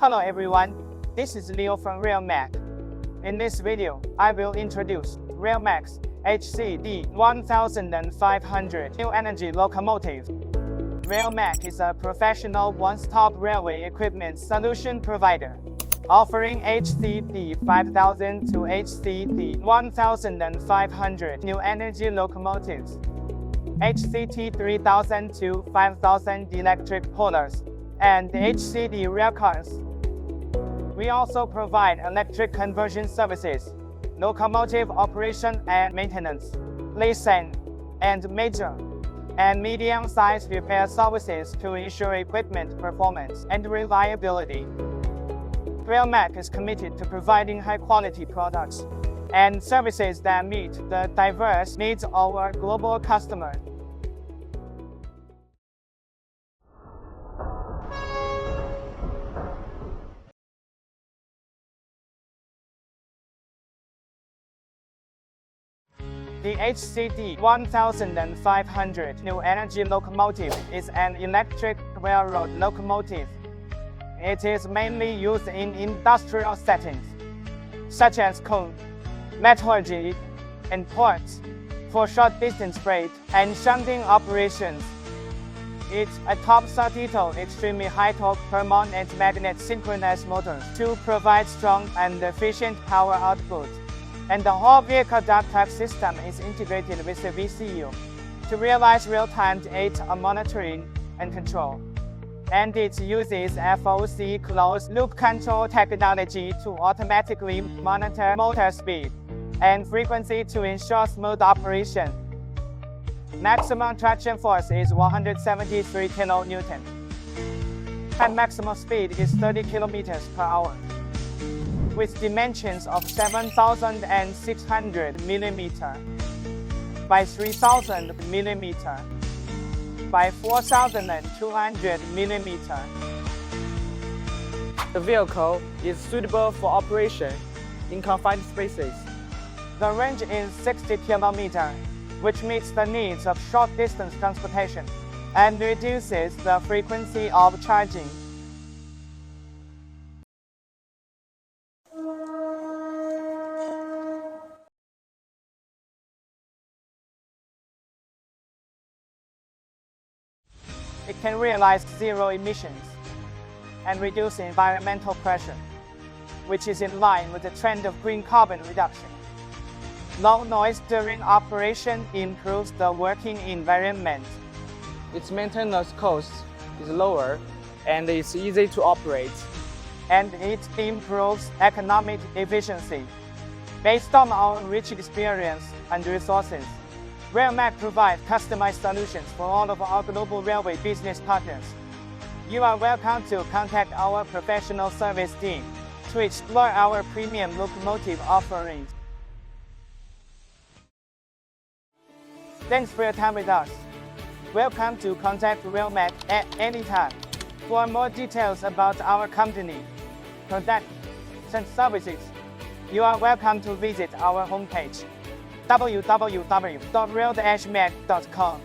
Hello everyone, this is Leo from RailMac. In this video, I will introduce RailMac's HCD1500 new energy locomotive. RailMac is a professional one-stop railway equipment solution provider, offering HCD5000 to HCD1500 new energy locomotives, HCD3000 to 5000 electric pullers, and HCD railcars. We also provide electric conversion services, locomotive operation and maintenance, leasing, and major and medium-sized repair services to ensure equipment performance and reliability. RailMac is committed to providing high-quality products and services that meet the diverse needs of our global customers. The HCD1500 new energy locomotive is an electric railroad locomotive. It is mainly used in industrial settings, such as coal, metallurgy, and ports, for short-distance freight and shunting operations. It's a top 30-ton extremely high-torque permanent magnet synchronous motors to provide strong and efficient power output. And the whole vehicle data system is integrated with the VCU to realize real-time data monitoring and control. And it uses FOC closed-loop control technology to automatically monitor motor speed and frequency to ensure smooth operation. Maximum traction force is 173 kN, and maximum speed is 30 km per hour. With dimensions of 7,600 mm by 3,000 mm by 4,200 mm. The vehicle is suitable for operation in confined spaces. The range is 60 km, which meets the needs of short-distance transportation and reduces the frequency of charging. It can realize zero emissions and reduce environmental pressure, which is in line with the trend of green carbon reduction. Low noise during operation improves the working environment. Its maintenance cost is lower and it's easy to operate. And it improves economic efficiency. Based on our rich experience and resources, RailMac provides customized solutions for all of our global railway business partners. You are welcome to contact our professional service team to explore our premium locomotive offerings. Thanks for your time with us. Welcome to contact RailMac at any time. For more details about our company, products, and services, you are welcome to visit our homepage, www.rail-mac.com.